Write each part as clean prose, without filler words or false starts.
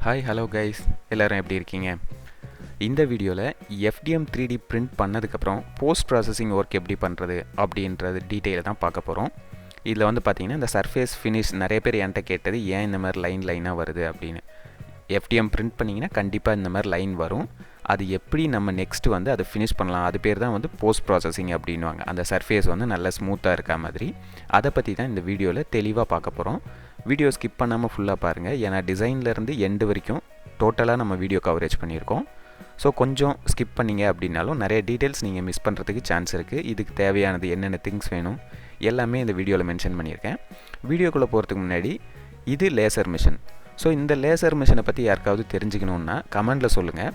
Hi hello guys, எல்லோரும் எப்படி இருக்கீங்க? இந்த வீடியோவில் FDM 3D பிரிண்ட் பண்ணதுக்கப்புறம் போஸ்ட் ப்ராசஸிங் ஒர்க் எப்படி பண்ணுறது அப்படின்றது டீட்டெயிலை தான் பார்க்க போகிறோம். இதில் வந்து பார்த்திங்கன்னா இந்த சர்ஃபேஸ் ஃபினிஷ் நிறைய பேர் என்கிட்ட கேட்டது ஏன் இந்த மாதிரி லைனாக வருது அப்படின்னு. FDM பிரிண்ட் பண்ணிங்கன்னா கண்டிப்பாக இந்த மாதிரி லைன் வரும். அது எப்படி நம்ம நெக்ஸ்ட்டு வந்து அதை ஃபினிஷ் பண்ணலாம், அது பேர் தான் வந்து போஸ்ட் ப்ராசஸிங் அப்படின்வாங்க. அந்த சர்ஃபேஸ் வந்து நல்லா ஸ்மூத்தாக இருக்கா மாதிரி அதை பற்றி தான் இந்த வீடியோவில் தெளிவாக பார்க்க போகிறோம். வீடியோ ஸ்கிப் பண்ணாமல் ஃபுல்லாக பாருங்கள், ஏன்னா டிசைன்லேருந்து எண்டு வரைக்கும் டோட்டலாக நம்ம வீடியோ கவரேஜ் பண்ணியிருக்கோம். ஸோ கொஞ்சம் ஸ்கிப் பண்ணிங்க அப்படின்னாலும் நிறைய டீட்டெயில்ஸ் நீங்கள் மிஸ் பண்ணுறதுக்கு சான்ஸ் இருக்குது. இதுக்கு தேவையானது என்னென்ன திங்ஸ் வேணும் எல்லாமே இந்த வீடியோவில் மென்ஷன் பண்ணியிருக்கேன். வீடியோக்குள்ளே போகிறதுக்கு முன்னாடி இது லேசர் மிஷின். ஸோ இந்த லேசர் மிஷினை பற்றி யாருக்காவது தெரிஞ்சுக்கணுன்னா கமெண்டில் சொல்லுங்கள்.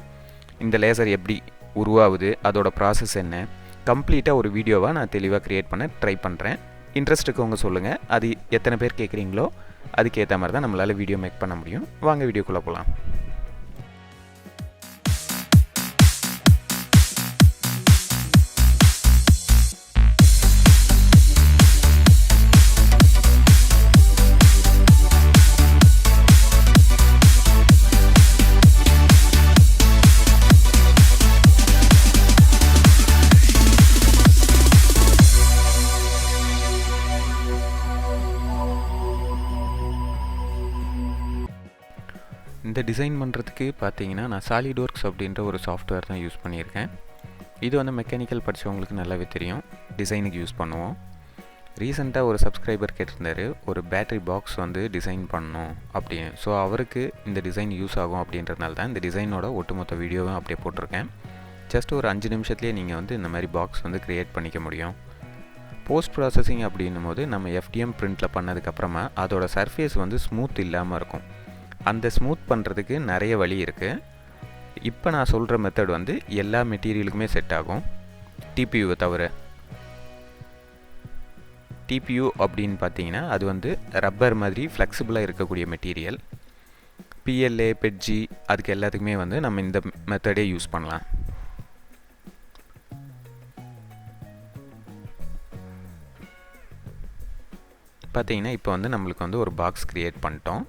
இந்த லேசர் எப்படி உருவாகுது, அதோட ப்ராசஸ் என்ன, கம்ப்ளீட்டாக ஒரு வீடியோவாக நான் தெளிவாக க்ரியேட் பண்ண ட்ரை பண்ணுறேன். இன்ட்ரெஸ்ட் இருக்கவங்க சொல்லுங்கள். அது எத்தனை பேர் கேட்குறீங்களோ அதுக்கேற்ற மாதிரி தான் நம்மளால் வீடியோ மேக் பண்ண முடியும். வாங்க வீடியோக்குள்ளே போகலாம். இந்த டிசைன் பண்ணுறதுக்கு பார்த்தீங்கன்னா நான் சாலிட்வொர்க்ஸ் அப்படின்ற ஒரு சாஃப்ட்வேர் தான் யூஸ் பண்ணியிருக்கேன். இது வந்து மெக்கானிக்கல் படித்தவங்களுக்கு நல்லாவே தெரியும். டிசைனுக்கு யூஸ் பண்ணுவோம். ரீசெண்டாக ஒரு சப்ஸ்கிரைபர் கேட்டிருந்தார், ஒரு பேட்டரி பாக்ஸ் வந்து டிசைன் பண்ணணும் அப்படின்னு. ஸோ அவருக்கு இந்த டிசைன் யூஸ் ஆகும் அப்படின்றதுனால தான் இந்த டிசைனோட ஒட்டுமொத்த வீடியோவும் அப்படியே போட்டிருக்கேன். ஜஸ்ட் ஒரு 5 நிமிஷத்துலேயே நீங்கள் வந்து இந்த மாதிரி பாக்ஸ் வந்து க்ரியேட் பண்ணிக்க முடியும். போஸ்ட் ப்ராசஸிங் அப்படின்னும் போது நம்ம FDM பிரிண்டில் பண்ணதுக்கப்புறமா அதோட சர்ஃபேஸ் வந்து ஸ்மூத் இல்லாமல் இருக்கும். அந்த ஸ்மூத் பண்ணுறதுக்கு நிறைய வழி இருக்குது. இப்போ நான் சொல்கிற மெத்தட் வந்து எல்லா மெட்டீரியலுக்குமே செட் ஆகும், டிபியூவை தவிர. டிபியூ அப்படின்னு பார்த்தீங்கன்னா அது வந்து ரப்பர் மாதிரி ஃப்ளெக்சிபிளாக இருக்கக்கூடிய மெட்டீரியல். PLA, பெட்ஜி அதுக்கு எல்லாத்துக்குமே வந்து நம்ம இந்த மெத்தடே யூஸ் பண்ணலாம். பார்த்தீங்கன்னா இப்போ வந்து நம்மளுக்கு வந்து ஒரு பாக்ஸ் க்ரியேட் பண்ணிட்டோம்.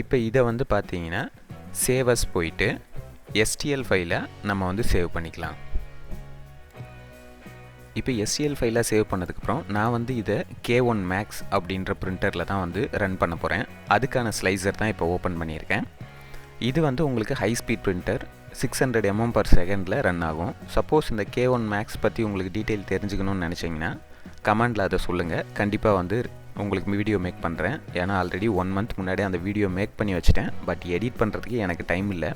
இப்போ இதை வந்து பார்த்தீங்கன்னா சேவஸ் போயிட்டு STL ஃபைலை நம்ம வந்து சேவ் பண்ணிக்கலாம். இப்போ STL ஃபைலை சேவ் பண்ணதுக்கப்புறம் நான் வந்து இதை K1 Max அப்படின்ற பிரிண்டரில் தான் வந்து ரன் பண்ண போகிறேன். அதுக்கான ஸ்லைசர் தான் இப்போ ஓப்பன் பண்ணியிருக்கேன். இது வந்து உங்களுக்கு high speed printer 600 mm/s run ஆகும். சப்போஸ் இந்த K1 Max பற்றி உங்களுக்கு டீட்டெயில் தெரிஞ்சுக்கணும்னு நினச்சிங்கன்னா கமெண்டில் அதை சொல்லுங்கள். கண்டிப்பாக வந்து உங்களுக்கு வீடியோ மேக் பண்ணுறேன். ஏன்னா ஆல்ரெடி 1 month முன்னாடி அந்த வீடியோ மேக் பண்ணி வச்சுட்டேன். பட் எடிட் பண்ணுறதுக்கு எனக்கு டைம் இல்லை,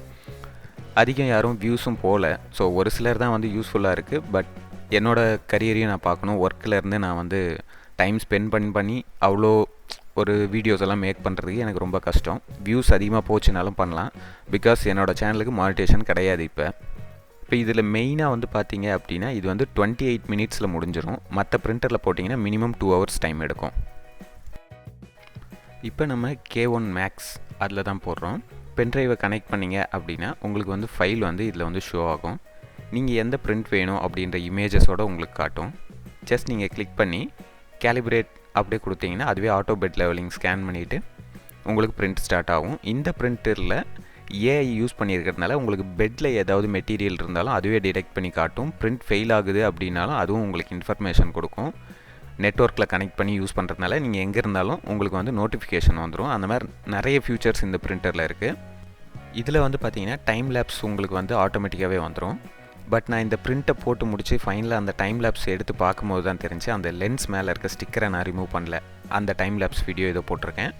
அதிகம் யாரும் வியூஸும் போகல. ஸோ ஒரு சிலர் தான் வந்து யூஸ்ஃபுல்லாக இருக்குது. பட் என்னோடய கரியரையும் நான் பார்க்கணும். ஒர்க்கிலேருந்து நான் வந்து டைம் ஸ்பெண்ட் பண்ணி அவ்வளோ ஒரு வீடியோஸ் எல்லாம் மேக் பண்ணுறதுக்கு எனக்கு ரொம்ப கஷ்டம். வியூஸ் அதிகமாக போச்சுனாலும் பண்ணலாம், பிகாஸ் என்னோடய சேனலுக்கு மானிட்டேஷன் கிடையாது. இப்போ இதில் மெயினாக வந்து பார்த்தீங்க அப்படின்னா இது வந்து 28 minutes முடிஞ்சிடும். மற்ற பிரிண்டரில் போட்டிங்கன்னா மினிமம் 2 hours டைம் எடுக்கும். இப்போ நம்ம K1 Max அதில் தான் போடுறோம். பென்ட்ரைவை கனெக்ட் பண்ணிங்க அப்படின்னா உங்களுக்கு வந்து ஃபைல் வந்து இதில் வந்து ஷோ ஆகும். நீங்கள் எந்த பிரிண்ட் வேணும் அப்படின்ற இமேஜஸோடு உங்களுக்கு காட்டும். ஜஸ்ட் நீங்கள் கிளிக் பண்ணி கேலிப்ரேட் அப்படியே கொடுத்தீங்கன்னா அதுவே ஆட்டோ பெட் லெவலிங் ஸ்கேன் பண்ணிவிட்டு உங்களுக்கு பிரிண்ட் ஸ்டார்ட் ஆகும். இந்த பிரிண்டரில் AI யூஸ் பண்ணியிருக்கிறதுனால உங்களுக்கு பெட்டில் ஏதாவது மெட்டீரியல் இருந்தாலும் அதுவே டிடெக்ட் பண்ணி காட்டும். பிரிண்ட் ஃபெயில் ஆகுது அப்படின்னாலும் அதுவும் உங்களுக்கு இன்ஃபர்மேஷன் கொடுக்கும். நெட்வொர்க்கில் கனெக்ட் பண்ணி யூஸ் பண்ணுறதுனால நீங்கள் எங்கே இருந்தாலும் உங்களுக்கு வந்து நோட்டிஃபிகேஷன் வந்துடும். அந்த மாதிரி நிறைய ஃபியூச்சர்ஸ் இந்த பிரிண்டரில் இருக்குது. இதில் வந்து பார்த்தீங்கன்னா டைம் லேப்ஸ் உங்களுக்கு வந்து ஆட்டோமேட்டிக்காகவே வந்துடும். பட் நான் இந்த பிரிண்ட்டை போட்டு முடித்து ஃபைனலாக அந்த டைம் லேப்ஸ் எடுத்து பார்க்கும்போது தான் தெரிஞ்சு அந்த லென்ஸ் மேலே இருக்க ஸ்டிக்கரை நான் ரிமூவ் பண்ணல. அந்த டைம் லேப்ஸ் வீடியோ இதை போட்டிருக்கேன்.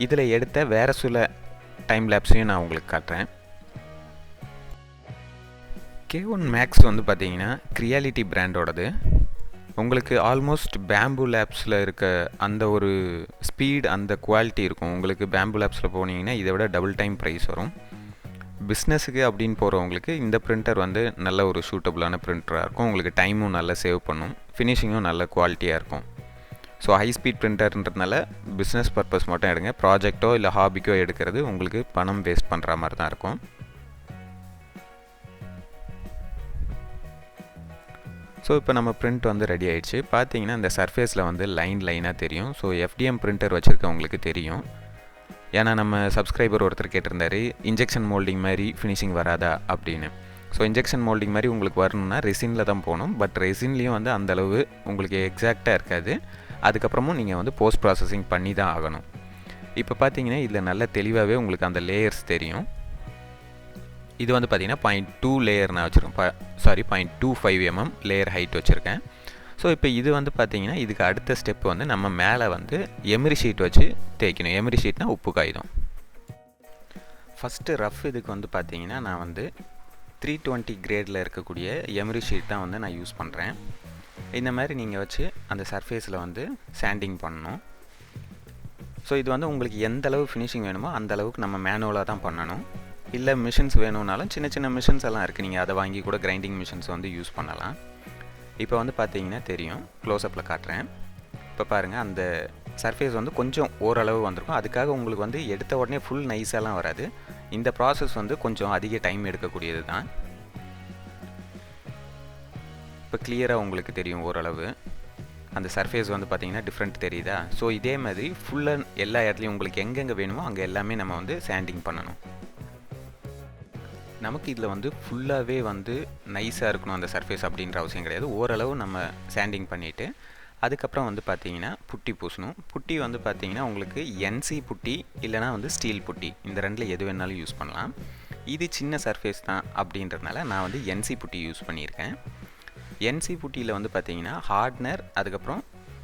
இதில் எடுத்த வேறு சில டைம் லேப்ஸையும் நான் உங்களுக்கு காட்டுறேன். K1 Max வந்து பார்த்தீங்கன்னா கிரியாலிட்டி பிராண்டோடது. உங்களுக்கு ஆல்மோஸ்ட் பேம்பு லேப்ஸில் இருக்க அந்த ஒரு ஸ்பீட், அந்த குவாலிட்டி இருக்கும். உங்களுக்கு பேம்பு லேப்ஸில் போனீங்கன்னா இதை விட டபுள் டைம் ப்ரைஸ் வரும். பிஸ்னஸுக்கு அப்படின்னு போகிறவங்களுக்கு இந்த பிரிண்டர் வந்து நல்ல ஒரு சூட்டபுளான பிரிண்டராக இருக்கும். உங்களுக்கு டைமும் நல்லா சேவ் பண்ணும், ஃபினிஷிங்கும் நல்ல குவாலிட்டியாக இருக்கும். ஸோ ஹை ஸ்பீட் பிரிண்டர்ன்றதுனால பிஸ்னஸ் பர்பஸ் மட்டும் எடுங்க. ப்ராஜெக்டோ இல்லை ஹாபிக்கோ எடுக்கிறது உங்களுக்கு பணம் வேஸ்ட் பண்ணுற மாதிரி தான் இருக்கும். ஸோ இப்போ நம்ம பிரிண்ட் வந்து ரெடி ஆகிடுச்சு. பார்த்தீங்கன்னா இந்த சர்ஃபேஸில் வந்து லைனாக தெரியும். ஸோ FDM பிரிண்டர் வச்சுருக்கவங்களுக்கு தெரியும். ஏன்னா நம்ம சப்ஸ்கிரைபர் ஒருத்தர் கேட்டிருந்தாரு இன்ஜெக்ஷன் மோல்டிங் மாதிரி ஃபினிஷிங் வராதா அப்படின்னு. ஸோ இன்ஜெக்ஷன் மோல்டிங் மாதிரி உங்களுக்கு வரணும்னா ரெசினில் தான் போகணும். பட் ரெசின்லேயும் வந்து அந்தளவு உங்களுக்கு எக்ஸாக்டாக இருக்காது. அதுக்கப்புறமும் நீங்கள் வந்து போஸ்ட் ப்ராசஸிங் பண்ணி தான் ஆகணும். இப்போ பார்த்தீங்கன்னா இதில் நல்ல தெளிவாகவே உங்களுக்கு அந்த லேயர்ஸ் தெரியும். இது வந்து பார்த்தீங்கன்னா 0.2 லேயர் நான் வச்சுருக்கேன். 0.25 mm லேயர் ஹைட் வச்சுருக்கேன். ஸோ இப்போ இது வந்து பார்த்தீங்கன்னா இதுக்கு அடுத்த ஸ்டெப் வந்து நம்ம மேலே வந்து எமரி ஷீட் வச்சு தேய்க்கணும். எமரி ஷீட்னால் உப்பு காகிதம். ஃபஸ்ட்டு ரஃப் இதுக்கு வந்து பார்த்தீங்கன்னா நான் வந்து 320 கிரேடில் இருக்கக்கூடிய எமரி ஷீட் தான் வந்து நான் யூஸ் பண்ணுறேன். இந்த மாதிரி நீங்கள் வச்சு அந்த சர்ஃபேஸில் வந்து சாண்டிங் பண்ணணும். ஸோ இது வந்து உங்களுக்கு எந்த அளவு ஃபினிஷிங் வேணுமோ அந்த அளவுக்கு நம்ம மேனுவலாக தான் பண்ணணும். இல்லை மிஷின்ஸ் வேணும்னாலும் சின்ன சின்ன மிஷின்ஸ் எல்லாம் இருக்குது, நீங்கள் அதை வாங்கி கூட கிரைண்டிங் மிஷின்ஸ் வந்து யூஸ் பண்ணலாம். இப்போ வந்து பார்த்தீங்கன்னா தெரியும், க்ளோஸ்அப்பில் காட்டுறேன். இப்போ பாருங்கள் அந்த சர்ஃபேஸ் வந்து கொஞ்சம் ஓரளவு வந்திருக்கும். அதுக்காக உங்களுக்கு வந்து எடுத்த உடனே ஃபுல் நைஸாலாம் வராது. இந்த ப்ராசஸ் வந்து கொஞ்சம் அதிக டைம் எடுக்கக்கூடியது தான். இப்போ கிளியராக உங்களுக்கு தெரியும் ஓரளவு அந்த சர்ஃபேஸ் வந்து பார்த்திங்கன்னா டிஃப்ரெண்ட் தெரியுதா. ஸோ இதே மாதிரி ஃபுல்லாக எல்லா இடத்துலையும் உங்களுக்கு எங்கெங்கே வேணுமோ அங்கே எல்லாமே நம்ம வந்து சாண்டிங் பண்ணணும். நமக்கு இதில் வந்து ஃபுல்லாகவே வந்து நைஸாக இருக்கணும் அந்த சர்ஃபேஸ் அப்படின்ற அவசியம் கிடையாது. ஓரளவு நம்ம சாண்டிங் பண்ணிவிட்டு அதுக்கப்புறம் வந்து பார்த்திங்கன்னா புட்டி பூசணும். புட்டி வந்து பார்த்திங்கன்னா உங்களுக்கு என்சி புட்டி இல்லைனா வந்து ஸ்டீல் புட்டி, இந்த ரெண்டில் எது வேணாலும் யூஸ் பண்ணலாம். இது சின்ன சர்ஃபேஸ் தான் அப்படின்றதுனால நான் வந்து என்சி புட்டி யூஸ் பண்ணியிருக்கேன். என்சி புட்டியில் வந்து பார்த்திங்கன்னா ஹார்ட்னர் அதுக்கப்புறம்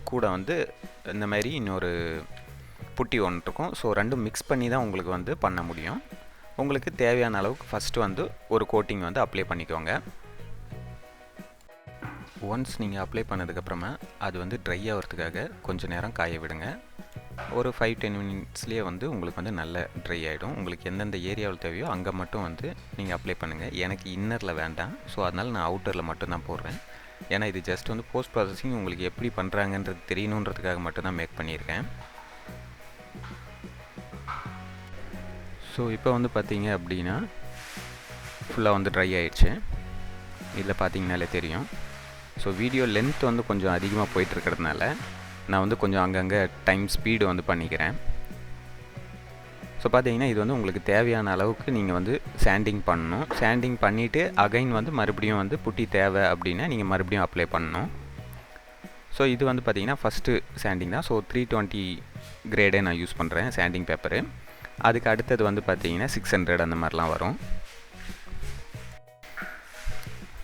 கூட வந்து இந்த மாதிரி இன்னொரு புட்டி ஒன்று இருக்கும். ஸோ ரெண்டும் மிக்ஸ் பண்ணி தான் உங்களுக்கு வந்து பண்ண முடியும். உங்களுக்கு தேவையான அளவுக்கு ஃபஸ்ட்டு வந்து ஒரு கோட்டிங் வந்து அப்ளை பண்ணிக்கோங்க. ஒன்ஸ் நீங்கள் அப்ளை பண்ணதுக்கப்புறமா அது வந்து ட்ரை ஆகிறதுக்காக கொஞ்சம் நேரம் காய விடுங்க. ஒரு 5-10 மினிட்ஸ்லேயே வந்து உங்களுக்கு வந்து நல்ல ட்ரை ஆகிடும். உங்களுக்கு எந்தெந்த ஏரியாவில் தேவையோ அங்கே மட்டும் வந்து நீங்கள் அப்ளை பண்ணுங்கள். எனக்கு இன்னரில் வேண்டாம், ஸோ அதனால் நான் அவுட்டரில் மட்டும்தான் போடுறேன். ஏன்னா இது ஜஸ்ட் வந்து போஸ்ட் ப்ராசஸிங் உங்களுக்கு எப்படி பண்ணுறாங்கன்றது தெரியணுன்றதுக்காக மட்டும்தான் மேக் பண்ணியிருக்கேன். ஸோ இப்போ வந்து பார்த்தீங்க அப்படின்னா ஃபுல்லாக வந்து ட்ரை ஆகிடுச்சு. இதில் பார்த்தீங்கனாலே தெரியும். ஸோ வீடியோ லென்த் வந்து கொஞ்சம் அதிகமாக போயிட்டுருக்கிறதுனால நான் வந்து கொஞ்சம் அங்கங்கே டைம் ஸ்பீடு வந்து பண்ணிக்கிறேன். ஸோ பார்த்தீங்கன்னா இது வந்து உங்களுக்கு தேவையான அளவுக்கு நீங்கள் வந்து சாண்டிங் பண்ணணும். சாண்டிங் பண்ணிவிட்டு அகைன் வந்து மறுபடியும் வந்து புட்டி தேவை அப்படின்னா நீங்கள் மறுபடியும் அப்ளை பண்ணணும். ஸோ இது வந்து பார்த்திங்கன்னா ஃபஸ்ட்டு சாண்டிங் தான். ஸோ 320 கிரேடே நான் யூஸ் பண்ணுறேன் சாண்டிங் பேப்பரு. அதுக்கு அடுத்தது வந்து பார்த்திங்கன்னா 600 அந்த மாதிரிலாம் வரும்.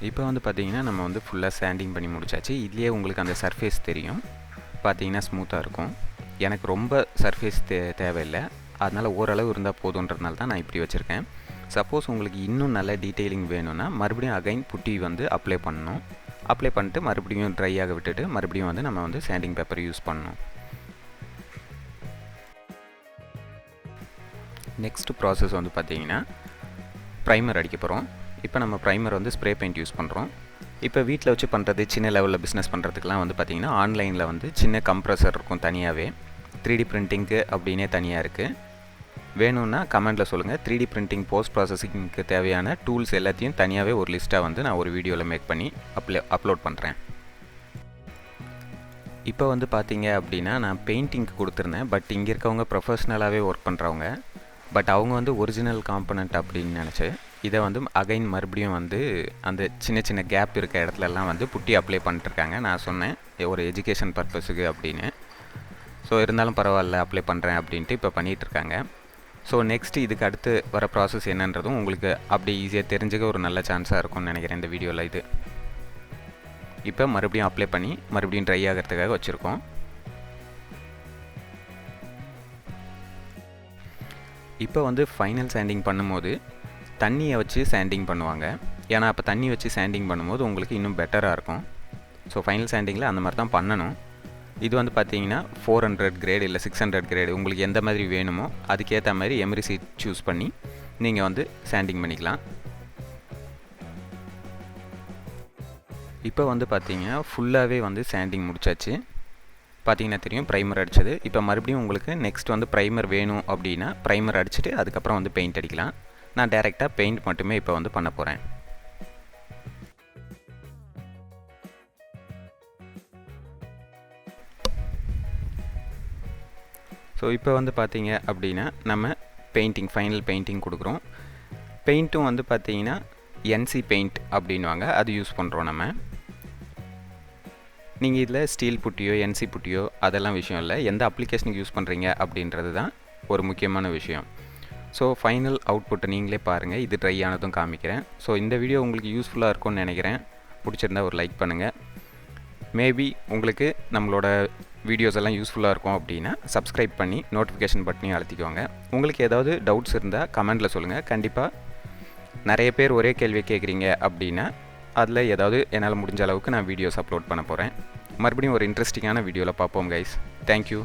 இப்போ வந்து பார்த்திங்கன்னா நம்ம வந்து ஃபுல்லாக சாண்டிங் பண்ணி முடிச்சாச்சு. இதுலேயே உங்களுக்கு அந்த சர்ஃபேஸ் தெரியும், பார்த்திங்கன்னா ஸ்மூத்தாக இருக்கும். எனக்கு ரொம்ப சர்ஃபேஸ் தேவையில்லை, அதனால் ஓரளவு இருந்தால் போதுன்றதுனால தான் நான் இப்படி வச்சுருக்கேன். சப்போஸ் உங்களுக்கு இன்னும் நல்ல டீட்டெயிலிங் வேணும்னா மறுபடியும் அகைன் புட்டி வந்து அப்ளை பண்ணணும். அப்ளை பண்ணிட்டு மறுபடியும் ட்ரை ஆக விட்டுட்டு மறுபடியும் வந்து நம்ம வந்து சாண்டிங் பேப்பர் யூஸ் பண்ணணும். நெக்ஸ்ட் ப்ராசஸ் வந்து பார்த்திங்கன்னா ப்ரைமர் அடிக்க போகிறோம். இப்போ நம்ம ப்ரைமர் வந்து ஸ்ப்ரே பெயிண்ட் யூஸ் பண்ணுறோம். இப்போ வீட்டில் வச்சு பண்ணுறது சின்ன லெவலில் பிஸ்னஸ் பண்ணுறதுக்கெலாம் வந்து பார்த்திங்கன்னா ஆன்லைனில் வந்து சின்ன கம்ப்ரஸர் இருக்கும் தனியாகவே. 3D பிரிண்டிங்க்கு அப்படின்னே தனியாக இருக்குது. வேணும்னா கமெண்ட்டில் சொல்லுங்கள். 3D பிரிண்டிங் போஸ்ட் ப்ராசஸிங்க்கு தேவையான டூல்ஸ் எல்லாத்தையும் தனியாகவே ஒரு லிஸ்ட்டாக வந்து நான் ஒரு வீடியோவில் மேக் பண்ணி அப்லோட் பண்ணுறேன். இப்போ வந்து பார்த்தீங்க அப்படின்னா நான் பெயிண்டிங்க்கு கொடுத்துருந்தேன். பட் இங்கே இருக்கவங்க ப்ரொஃபஷ்னலாகவே ஒர்க் பண்ணுறவங்க. பட் அவங்க வந்து ஒரிஜினல் காம்பனண்ட் அப்படின்னு நினச்சி இதை வந்து அகைன் மறுபடியும் வந்து அந்த சின்ன சின்ன கேப் இருக்க இடத்துலலாம் வந்து புட்டி அப்ளை பண்ணிட்டுருக்காங்க. நான் சொன்னேன் ஒரு எஜுகேஷன் பர்பஸுக்கு அப்படின்னு. ஸோ இருந்தாலும் பரவாயில்ல அப்ளை பண்ணுறேன் அப்படின்ட்டு இப்போ பண்ணிகிட்ருக்காங்க. ஸோ நெக்ஸ்ட்டு இதுக்கு அடுத்து வர ப்ராசஸ் என்னன்றதும் உங்களுக்கு அப்படி ஈஸியாக தெரிஞ்சுக்க ஒரு நல்ல சான்ஸாக இருக்கும்னு நினைக்கிறேன் இந்த வீடியோவில். இது இப்போ மறுபடியும் அப்ளை பண்ணி மறுபடியும் ட்ரை ஆகிறதுக்காக வச்சுருக்கோம். இப்போ வந்து ஃபைனல் சாண்டிங் பண்ணும்போது தண்ணியை வச்சு சாண்டிங் பண்ணுவாங்க. ஏன்னா அப்போ தண்ணி வச்சு சாண்டிங் பண்ணும்போது உங்களுக்கு இன்னும் பெட்டராக இருக்கும். ஸோ ஃபைனல் சாண்டிங்கில் அந்த மாதிரி தான் பண்ணணும். இது வந்து பார்த்தீங்கன்னா 400 கிரேடு இல்லை 600 கிரேடு உங்களுக்கு எந்த மாதிரி வேணுமோ அதுக்கேற்ற மாதிரி எமரி சீட் சூஸ் பண்ணி நீங்கள் வந்து சாண்டிங் பண்ணிக்கலாம். இப்போ வந்து பார்த்தீங்கன்னா ஃபுல்லாகவே வந்து சாண்டிங் முடிச்சாச்சு. பார்த்தீங்கன்னா தெரியும் ப்ரைமர் அடித்தது. இப்போ மறுபடியும் உங்களுக்கு நெக்ஸ்ட் வந்து ப்ரைமர் வேணும் அப்படின்னா ப்ரைமர் அடிச்சுட்டு அதுக்கப்புறம் வந்து பெயிண்ட் அடிக்கலாம். நான் டைரெக்டாக பெயிண்ட் மட்டுமே இப்போ வந்து பண்ண போகிறேன். ஸோ இப்போ வந்து பார்த்தீங்க அப்படின்னா நம்ம ஃபைனல் பெயிண்டிங் கொடுக்குறோம். பெயிண்ட்டும் வந்து பார்த்தீங்கன்னா என்சி பெயிண்ட் அப்படின்வாங்க, அது யூஸ் பண்ணுறோம் நம்ம. நீங்கள் இதில் ஸ்டீல் புட்டியோ என்சி புட்டியோ அதெல்லாம் விஷயம் இல்லை, எந்த அப்ளிகேஷனுக்கு யூஸ் பண்ணுறீங்க அப்படின்றது தான் ஒரு முக்கியமான விஷயம். ஸோ ஃபைனல் அவுட்புட்டை நீங்களே பாருங்கள், இது ட்ரை ஆனதும் காமிக்கிறேன். ஸோ இந்த வீடியோ உங்களுக்கு யூஸ்ஃபுல்லாக இருக்கும்னு நினைக்கிறேன். பிடிச்சிருந்தா ஒரு லைக் பண்ணுங்கள். மேபி உங்களுக்கு நம்மளோட வீடியோஸ் எல்லாம் யூஸ்ஃபுல்லாக இருக்கும் அப்படின்னா சப்ஸ்கிரைப் பண்ணி நோட்டிஃபிகேஷன் பட்டனையும் அழுத்திக்கோங்க. உங்களுக்கு ஏதாவது டவுட்ஸ் இருந்தால் கமெண்டில் சொல்லுங்கள். கண்டிப்பாக நிறைய பேர் ஒரே கேள்வியை கேட்குறீங்க அப்படின்னா அதில் ஏதாவது என்னால் முடிஞ்ச அளவுக்கு நான் வீடியோஸ் அப்லோட் பண்ண போகிறேன். மறுபடியும் ஒரு இன்ட்ரெஸ்டிங்கான வீடியோவில் பார்ப்போம் கைஸ். தேங்க்யூ.